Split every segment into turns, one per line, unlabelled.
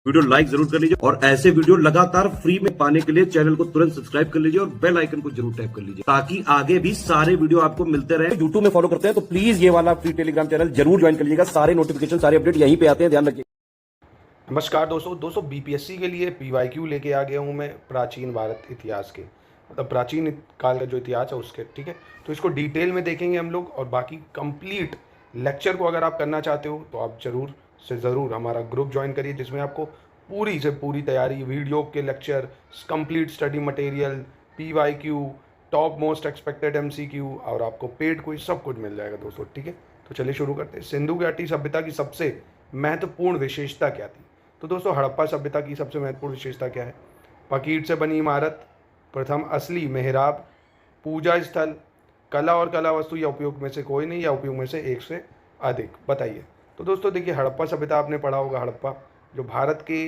Video like जरूर कर लीजिए और ऐसे वीडियो लगातार फ्री में पाने के लिए चैनल को तुरंत सब्सक्राइब कर लीजिए और बेल आइकन को जरूर टैप कर लीजिए ताकि आगे भी सारे वीडियो आपको मिलते रहे। यूट्यूब में फॉलो करते हैं तो प्लीज ये वाला फ्री टेलीग्राम चैनल जरूर ज्वाइन कर लीजिएगा। सारे नोटिफिकेशन सारे अपडेट यहीं पे आते हैं, ध्यान रखिए।
नमस्कार दोस्तों बीपीएससी के लिए पीवाईक्यू लेके आ गया हूँ मैं प्राचीन भारत इतिहास के, मतलब प्राचीन काल का जो इतिहास है उसके। ठीक है, तो इसको डिटेल में देखेंगे हम लोग और बाकी कंप्लीट लेक्चर को अगर आप करना चाहते हो तो आप ज़रूर से ज़रूर हमारा ग्रुप ज्वाइन करिए, जिसमें आपको पूरी से पूरी तैयारी, वीडियो के lecture, complete study material, PYQ, top most expected MCQ और आपको पेड क्विज सब कुछ मिल जाएगा दोस्तों। ठीक है, तो चलिए शुरू करते हैं। सिंधु घाटी सभ्यता की सबसे महत्वपूर्ण विशेषता क्या थी? तो दोस्तों हड़प्पा सभ्यता की सबसे महत्वपूर्ण विशेषता क्या है? पकीट से बनी इमारत, प्रथम असली मेहराब, पूजा स्थल, कला और कला वस्तु या उपयोग में से कोई नहीं या उपयोग में से एक से अधिक। बताइए। तो दोस्तों देखिए, हड़प्पा सभ्यता आपने पढ़ा होगा। हड़प्पा जो भारत के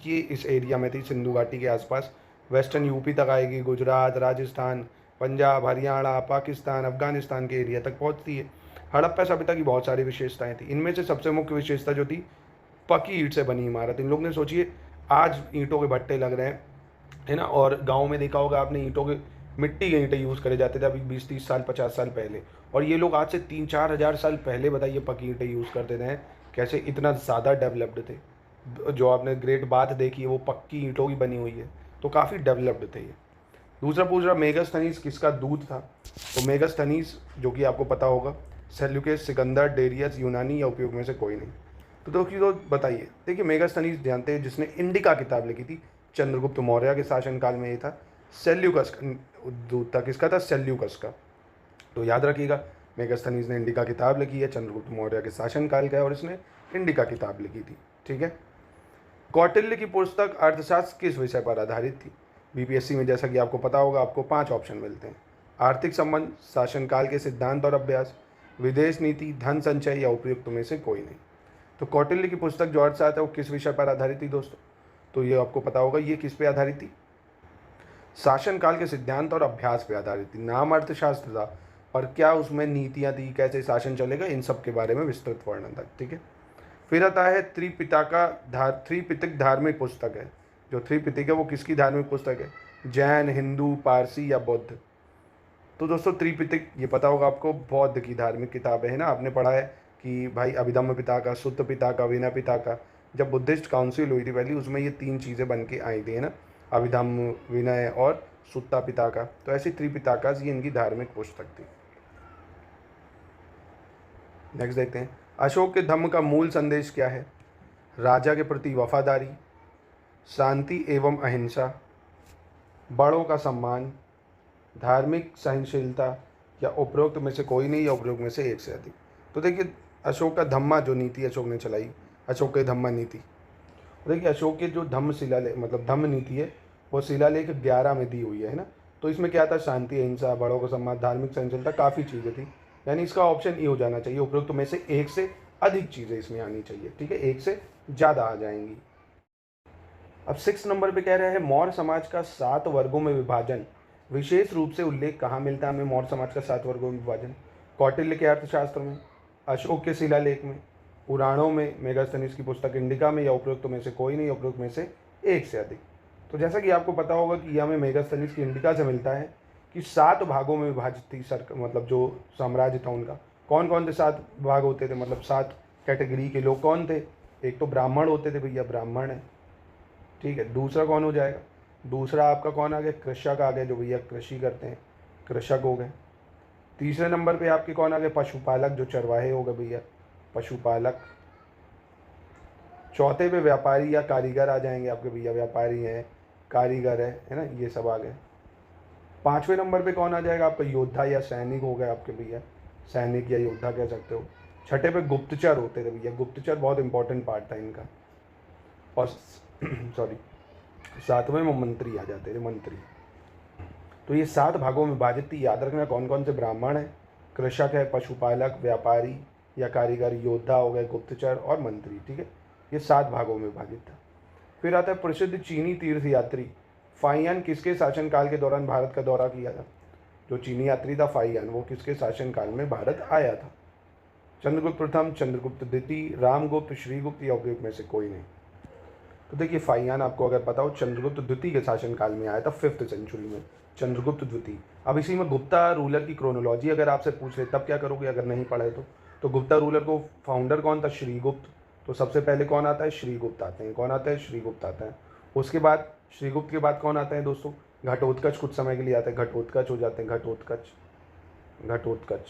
ये इस एरिया में थी, सिंधु घाटी के आसपास, वेस्टर्न यूपी तक आएगी, गुजरात, राजस्थान, पंजाब, हरियाणा, पाकिस्तान, अफगानिस्तान के एरिया तक पहुँचती है। हड़प्पा सभ्यता की बहुत सारी विशेषताएँ थी। इनमें से सबसे मुख्य विशेषता जो थी, पक्की ईंट से बनी इमारत। इन लोग ने, सोचिए, आज ईंटों के भट्टे लग रहे हैं, है ना, और गांव में देखा होगा आपने ईंटों के, मिट्टी के ईंटें यूज़ करे जाते थे अभी 20-30 साल 50 साल पहले, और ये लोग आज से 3-4 हज़ार साल पहले, बताइए, पक्की ईंटें यूज़ करते थे। कैसे इतना ज़्यादा डेवलप्ड थे। जो आपने ग्रेट बाथ देखी है वो पक्की ईंटों की बनी हुई है, तो काफ़ी डेवलप्ड थे ये। दूसरा पूछ रहा, मेगास्थनीज किसका दूत था? तो मेगास्थनीज, जो कि आपको पता होगा, सेल्यूकस, सिकंदर, डेरियस, यूनानी या उपयोग में से कोई नहीं। तो दोस्तों बताइए। देखिए, मेगास्थनीज जानते हैं जिसने इंडिका किताब लिखी थी, चंद्रगुप्त मौर्य के शासनकाल में ये था। सेल्यूकस दूत था, किसका था? सेल्यूकस का। तो याद रखिएगा, मेगास्थनीज ने इंडिका किताब लिखी है, चंद्रगुप्त मौर्य के शासनकाल का है और इसने इंडिका किताब लिखी थी। ठीक है। कौटिल्य की पुस्तक अर्थशास्त्र किस विषय पर आधारित थी? बीपीएससी में जैसा कि आपको पता होगा, आपको 5 ऑप्शन मिलते हैं। आर्थिक संबंध, शासनकाल के सिद्धांत और अभ्यास, विदेश नीति, धन संचय या उपयुक्त में से कोई नहीं। तो कौटिल्य की पुस्तक जो अर्थशास्त्र है वो किस विषय पर आधारित थी दोस्तों? तो ये आपको पता होगा, ये किस पे आधारित थी? शासनकाल के सिद्धांत और अभ्यास पे आधारित थी। नाम अर्थशास्त्र था, और क्या उसमें नीतियाँ थी, कैसे शासन चलेगा, इन सब के बारे में विस्तृत वर्णन था। ठीक है। फिर आता है त्रिपिटक धार्मिक पुस्तक है। जो त्रिपिटक है वो किसकी धार्मिक पुस्तक है? जैन, हिंदू, पारसी या बौद्ध? तो दोस्तों त्रिपिटक, ये पता होगा आपको, बौद्ध की धार्मिक किताब है ना। आपने पढ़ा है कि भाई अभिधम्म पिताका, सुत्त पिताका, विनय पिताका, जब बुद्धिस्ट काउंसिल हुई थी पहली, उसमें ये 3 चीज़ें बन के आई थी, है ना, अभिधम्म, विनय और सुत्ता पिताका। तो ऐसी त्रिपिताकास, ये इनकी धार्मिक पुस्तक थी। नेक्स्ट देखते हैं, अशोक के धम्म का मूल संदेश क्या है? राजा के प्रति वफादारी, शांति एवं अहिंसा, बड़ों का सम्मान, धार्मिक सहनशीलता या उपरोक्त में से कोई नहीं या उपरोक्त में से एक से अधिक। तो देखिए, अशोक का धम्मा जो नीति अशोक ने चलाई, अशोक के धम्मा नीति, देखिए अशोक के जो धम्म शिलालेख, मतलब धम्म नीति है, वो शिलालेख 11 में दी हुई है ना। तो इसमें क्या था? शांति, अहिंसा, बड़ों का सम्मान, धार्मिक सहनशीलता, काफ़ी चीज़ें थी। यानी इसका ऑप्शन ए हो जाना चाहिए, उपरोक्त में से एक से अधिक चीज़ें इसमें आनी चाहिए। ठीक है, एक से ज़्यादा आ जाएंगी। अब 6 नंबर पे कह रहा है, मौर्य समाज का 7 वर्गों में विभाजन विशेष रूप से उल्लेख कहाँ मिलता है हमें? मौर्य समाज का 7 वर्गों में विभाजन कौटिल्य के अर्थशास्त्र में, अशोक के शिलालेख में, पुराणों में, मेगास्थनीज की पुस्तक इंडिका में या उपरोक्त में से कोई नहीं, उपरोक्त में से एक से अधिक। तो जैसा कि आपको पता होगा कि यह हमें मेगास्थनीज की इंडिका से मिलता है कि 7 भागों में विभाजित थी मतलब जो साम्राज्य था उनका। कौन कौन थे 7 भाग होते थे, मतलब 7 कैटेगरी के लोग कौन थे? एक तो ब्राह्मण होते थे, भैया ब्राह्मण है। ठीक है। दूसरा कौन हो जाएगा? दूसरा आपका कौन आ गया? कृषक आ गए, जो भैया कृषि करते हैं, कृषक हो गए। तीसरे नंबर पे आपके कौन आ गए? पशुपालक, जो चरवाहे हो गए भैया, पशुपालक। चौथे पे व्यापारी या कारीगर आ जाएंगे आपके भैया, व्यापारी हैं, कारीगर है ना, ये सब आ गए। 5वें नंबर पे कौन आ जाएगा? आपका योद्धा या सैनिक हो गए आपके भैया, सैनिक या योद्धा कह सकते हो। छठे पे गुप्तचर होते थे भैया, गुप्तचर बहुत इंपॉर्टेंट पार्ट था इनका। और सॉरी, 7वें में मंत्री आ जाते थे, मंत्री। तो ये 7 भागों में विभाजित थी। याद रखना कौन कौन से ब्राह्मण है, कृषक है, पशुपालक, व्यापारी या कारीगर, योद्धा हो गए, गुप्तचर और मंत्री। ठीक है, ये 7 भागों में विभाजित था। फिर आता है प्रसिद्ध चीनी तीर्थ यात्री फाइयान किसके शासनकाल के दौरान भारत का दौरा किया था? जो चीनी यात्री था फाइयान, वो किसके शासनकाल में भारत आया था? चंद्रगुप्त प्रथम, चंद्रगुप्त द्वितीय, रामगुप्त, श्रीगुप्त या उपयुक्त में से कोई नहीं। तो देखिए फाहियान आपको अगर पता हो चंद्रगुप्त द्वितीय के शासनकाल में आया था 5th सेंचुरी में, चंद्रगुप्त द्वितीय। अब इसी में गुप्ता रूलर की क्रोनोलॉजी अगर आपसे पूछ ले तब क्या करोगे अगर नहीं पढ़े तो गुप्ता रूलर को फाउंडर कौन था? श्रीगुप्त। तो सबसे पहले कौन आता है? श्रीगुप्त आते हैं। कौन आता है? श्रीगुप्त आता है। उसके बाद श्रीगुप्त के बाद कौन आता है दोस्तों? घटोत्कच कुछ समय के लिए आता है, घटोत्कच हो जाते हैं, घटोत्कच।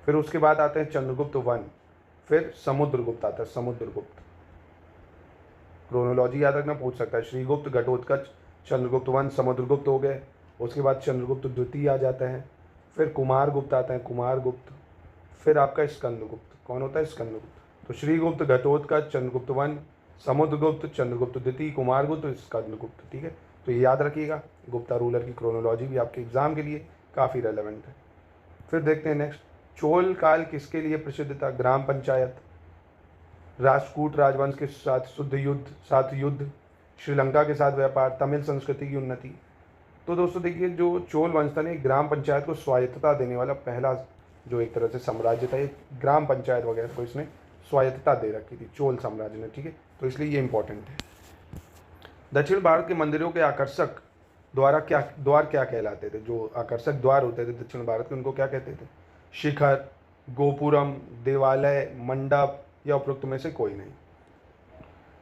फिर उसके बाद आते हैं चंद्रगुप्त वन, फिर समुद्रगुप्त आता है, समुद्रगुप्त। क्रोनोलॉजी याद रखना, पूछ सकता है। श्रीगुप्त, घटोत्कच, चंद्रगुप्त वन, समुद्रगुप्त हो गए। उसके बाद चंद्रगुप्त द्वितीय आ जाते हैं, फिर कुमारगुप्त आते हैं, कुमारगुप्त, फिर आपका स्कंदगुप्त। कौन होता है? स्कंदगुप्त। तो श्रीगुप्त, घटोत्कच, चंद्रगुप्त वन, समुद्रगुप्त, चंद्रगुप्त द्वितीय, कुमारगुप्त, स्कंदगुप्त। ठीक है, तो ये याद रखिएगा। गुप्ता रूलर की क्रोनोलॉजी भी आपके एग्जाम के लिए काफ़ी रेलेवेंट है। फिर देखते हैं नेक्स्ट, चोल काल किसके लिए प्रसिद्ध था? ग्राम पंचायत, राष्ट्रकूट राजवंश के साथ युद्ध, श्रीलंका के साथ व्यापार, तमिल संस्कृति की उन्नति। तो दोस्तों देखिए, जो चोल वंश था ने ग्राम पंचायत को स्वायत्तता देने वाला पहला जो एक तरह से साम्राज्य था, एक ग्राम पंचायत वगैरह को इसने स्वायत्तता दे रखी थी चोल साम्राज्य ने। ठीक है, तो इसलिए ये इंपॉर्टेंट है। दक्षिण भारत के मंदिरों के आकर्षक द्वार क्या कहलाते थे? जो आकर्षक द्वार होते थे दक्षिण भारत के, उनको क्या कहते थे? शिखर, गोपुरम, देवालय, मंडप या उपरोक्त में से कोई नहीं।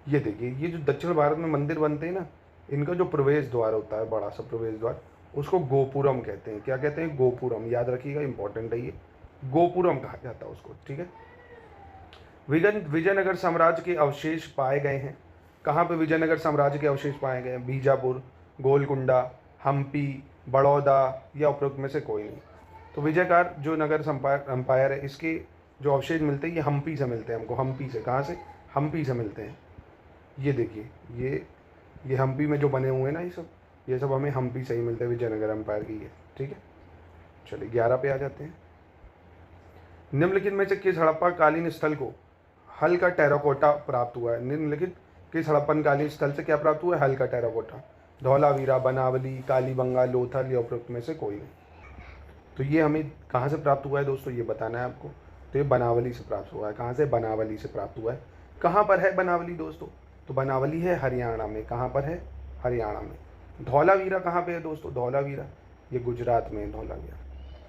ये देखिए, ये जो दक्षिण भारत में मंदिर बनते हैं ना, इनका जो प्रवेश द्वार होता है, बड़ा सा प्रवेश द्वार, उसको गोपुरम कहते हैं। क्या कहते हैं? गोपुरम। याद रखिएगा, इंपॉर्टेंट है ये, गोपुरम कहा जाता है उसको। ठीक है, विजयनगर साम्राज्य के अवशेष पाए गए हैं। कहाँ पे विजयनगर साम्राज्य के अवशेष पाए गए हैं? बीजापुर, गोलकुंडा, हम्पी, बड़ौदा या उपरोक्त में से कोई नहीं। तो विजयकार जो नगर अंपायर है, इसके जो अवशेष मिलते हैं ये हम्पी से मिलते हैं हमको। हम्पी से, कहाँ से? हम्पी से मिलते हैं। ये देखिए, ये हम्पी में जो बने हुए हैं ना, ये सब हमें हम्पी से ही मिलते हैं, विजयनगर अंपायर की ये। ठीक है, चलिए 11 पे आ जाते हैं। निम्नलिखित में से किस हड़प्पा कालीन स्थल को हल्का टेराकोटा प्राप्त हुआ है? निम्नलिखित किस हड़प्पन कालीन स्थल से क्या प्राप्त हुआ है? हल्का टेराकोटा। धौलावीरा, बनावली, कालीबंगा, लोथल या उपरोक्त में से कोई नहीं। तो ये हमें कहाँ से प्राप्त हुआ है दोस्तों, ये बताना है आपको। तो ये बनावली से प्राप्त हुआ है। कहाँ से? बनावली से प्राप्त हुआ है। कहाँ पर है बनावली दोस्तों? तो बनावली है हरियाणा में। कहाँ पर है? हरियाणा में। धौलावीरा कहाँ पे है दोस्तों? धौलावीरा ये गुजरात में है, धौलावीरा।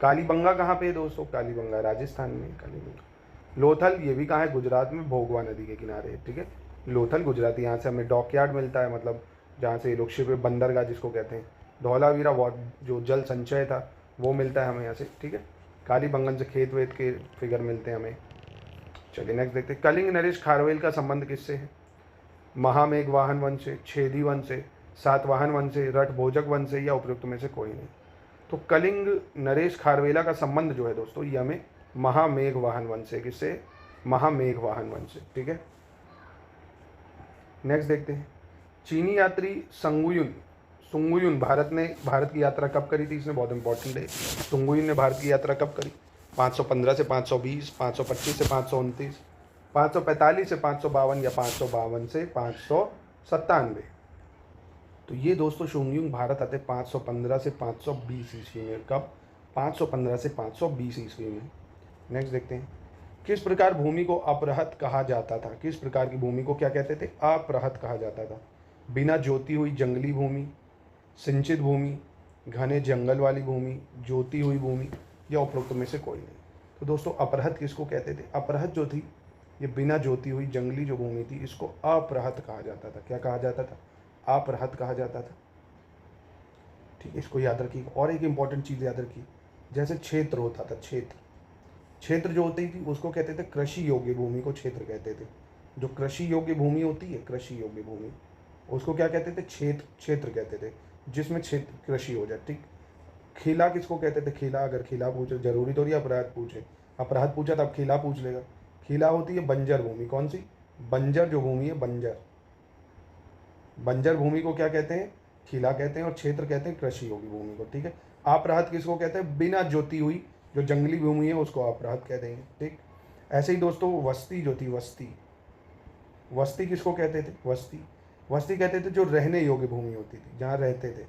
कालीबंगा कहाँ पे है दोस्तों? कालीबंगा राजस्थान में, कालीबंगा। लोथल ये भी कहाँ है? गुजरात में, भोगवा नदी के किनारे है। ठीक है, लोथल गुजरात। यहाँ से हमें डॉकयार्ड मिलता है, मतलब जहाँ से लोग शिप बंदरगाह जिसको कहते हैं। धौलावीरा जो जल संचय था वो मिलता है हमें यहाँ से। ठीक है, कालीबंगन से खेत वेत के फिगर मिलते हैं हमें। चलिए नेक्स्ट देखते हैं, कलिंग नरेश खारवेल का संबंध किससे है? महामेघवाहन वंश से, छेदी वंश से, सातवाहन वंश से, रटभोजक वंश से या उपयुक्त में से कोई नहीं। तो कलिंग नरेश खारवेला का संबंध जो है दोस्तों, ये हमें महामेघवाहन वंश से। किससे? महामेघवाहन वंश से। ठीक है, नेक्स्ट देखते हैं, चीनी यात्री सुंगुयुन भारत की यात्रा कब करी थी? इसने बहुत इंपॉर्टेंट है। सुंगुयुन ने भारत की यात्रा कब करी? 515 से 520, 525 से 529, 545 से 552 या 552 से 597। तो ये दोस्तों सुंगुयुन भारत आते 515 से 520 ईस्वी में। कब? 515 से 520 ईस्वी में। नेक्स्ट देखते हैं, किस प्रकार भूमि को अपरहत कहा जाता था? किस प्रकार की भूमि को क्या कहते थे? अपरहत कहा जाता था। बिना जोती हुई जंगली भूमि, सिंचित भूमि, घने जंगल वाली भूमि, जोती हुई भूमि या उपरोक्त में से कोई नहीं। तो दोस्तों अपरहत किसको कहते थे? अपरहत जो थी ये बिना जोती हुई जंगली जो भूमि थी, इसको अपरहत कहा जाता था। क्या कहा जाता था? अपरहत कहा जाता था। ठीक है, इसको याद रखिए। और एक इंपॉर्टेंट चीज़ याद रखिए, जैसे क्षेत्र होता था, क्षेत्र जो होती थी उसको कहते थे कृषि योग्य भूमि को क्षेत्र कहते थे। जो कृषि योग्य भूमि होती है, कृषि योग्य भूमि, उसको क्या कहते थे? क्षेत्र कहते थे, जिसमें क्षेत्र कृषि हो जाए। ठीक, खिला किसको कहते थे? खिला, अगर खिला पूछे, जरूरी थोड़ी अपराध पूछे, अपराध पूछा तो अब खिला पूछ लेगा। खिला होती है बंजर भूमि। कौन सी? बंजर जो भूमि है, बंजर भूमि को क्या कहते हैं? खिला कहते हैं। और क्षेत्र कहते हैं कृषि योग्य भूमि को। ठीक है, अपराध किसको कहते हैं? बिना जोती हुई जो जंगली भूमि है उसको अपराध कह देंगे। ठीक, ऐसे ही दोस्तों वस्ती जो थी, वस्ती किसको कहते थे? वस्ती कहते थे जो रहने योग्य भूमि होती थी, जहाँ रहते थे,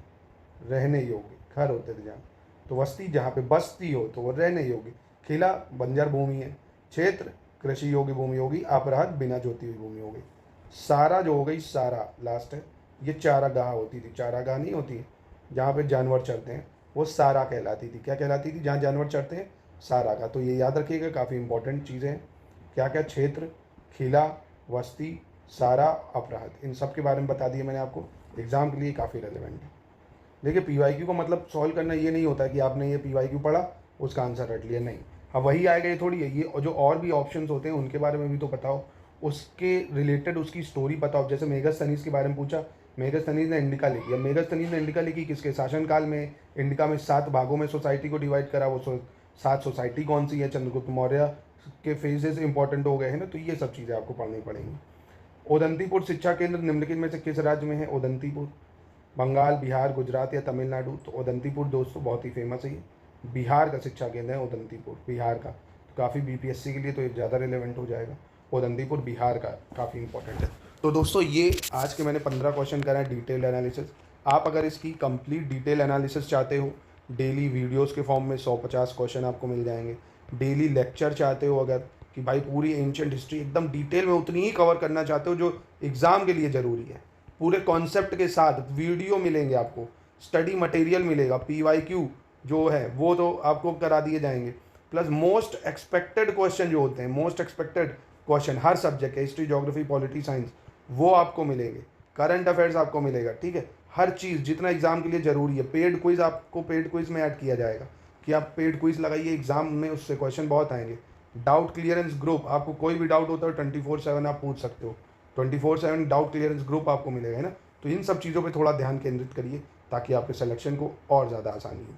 रहने योग्य घर होते थे जहाँ। तो वस्ती जहाँ पे बस्ती हो तो वो रहने योग्य। खिला बंजर भूमि है, क्षेत्र कृषि योग्य भूमि होगी, अपराध बिना जोती हुई भूमि होगी। सारा जो हो गई, सारा लास्ट है, ये चारागाह होती थी, चारागाह नहीं होती जहाँ पे जानवर चरते हैं, वो सारा कहलाती थी। क्या कहलाती थी? जहाँ जानवर चरते हैं, सारा का। तो ये याद रखिएगा, काफ़ी इंपॉर्टेंट चीज़ें हैं। क्या क्या? क्षेत्र, खिला, वस्ती, सारा, अपराध, इन सब के बारे में बता दिए मैंने आपको। एग्ज़ाम के लिए काफ़ी रेलिवेंट है। देखिए PYQ का मतलब सॉल्व करना ये नहीं होता है कि आपने ये PYQ पढ़ा उसका आंसर रट लिया, नहीं। हाँ वही आएगा ये थोड़ी है, ये जो और भी ऑप्शंस होते हैं उनके बारे में भी तो बताओ, उसके रिलेटेड उसकी स्टोरी बताओ। जैसे मेगास्थनीज के बारे में पूछा, मेगास्थनीज ने इंडिका लिखी। अब मेगास्थनीज ने इंडिका लिखी किसके शासनकाल में? इंडिका में 7 भागों में सोसाइटी को डिवाइड करा, वो 7 सोसाइटी कौन सी है? चंद्रगुप्त मौर्य के फेजेस इंपॉर्टेंट हो गए हैं ना, तो ये सब चीज़ें आपको पढ़नी पड़ेंगी। उदंतीपुर शिक्षा केंद्र निम्नलिखित में से किस राज्य में है? उदंतीपुर, बंगाल, बिहार, गुजरात या तमिलनाडु? तो उदंतीपुर दोस्तों बहुत ही फेमस है, ये बिहार का शिक्षा केंद्र है उदंतीपुर, बिहार का। तो काफ़ी BPSC के लिए तो ये ज़्यादा रिलेवेंट हो जाएगा। उदंतीपुर बिहार का काफ़ी इंपॉर्टेंट है। तो दोस्तों ये आज के मैंने 15 क्वेश्चन करा है डिटेल्ड एनालिसिस। आप अगर इसकी कंप्लीट डिटेल एनालिसिस चाहते हो, डेली वीडियोस के फॉर्म में 150 क्वेश्चन आपको मिल जाएंगे। डेली लेक्चर चाहते हो अगर, कि भाई पूरी एंशिएंट हिस्ट्री एकदम डिटेल में उतनी ही कवर करना चाहते हो जो एग्ज़ाम के लिए ज़रूरी है, पूरे कॉन्सेप्ट के साथ वीडियो मिलेंगे आपको, स्टडी मटेरियल मिलेगा, PYQ जो है वो तो आपको करा दिए जाएंगे, प्लस मोस्ट एक्सपेक्टेड क्वेश्चन जो होते हैं, मोस्ट एक्सपेक्टेड क्वेश्चन हर सब्जेक्ट के, हिस्ट्री, ज्योग्राफी, पॉलिटी, साइंस, वो आपको मिलेंगे। करंट अफेयर्स आपको मिलेगा, ठीक है। हर चीज़ जितना एग्जाम के लिए ज़रूरी है। पेड क्विज आपको पेड क्विज में ऐड किया जाएगा कि आप पेड क्विज लगाइए एग्जाम में, उससे क्वेश्चन बहुत आएंगे। डाउट क्लियरेंस ग्रुप, आपको कोई भी डाउट होता है 24/7 आप पूछ सकते हो, 24/7 डाउट क्लियरेंस ग्रुप आपको मिलेगा, है ना। तो इन सब चीज़ों पे थोड़ा ध्यान केंद्रित करिए ताकि आपके सिलेक्शन को और ज़्यादा आसानी हो।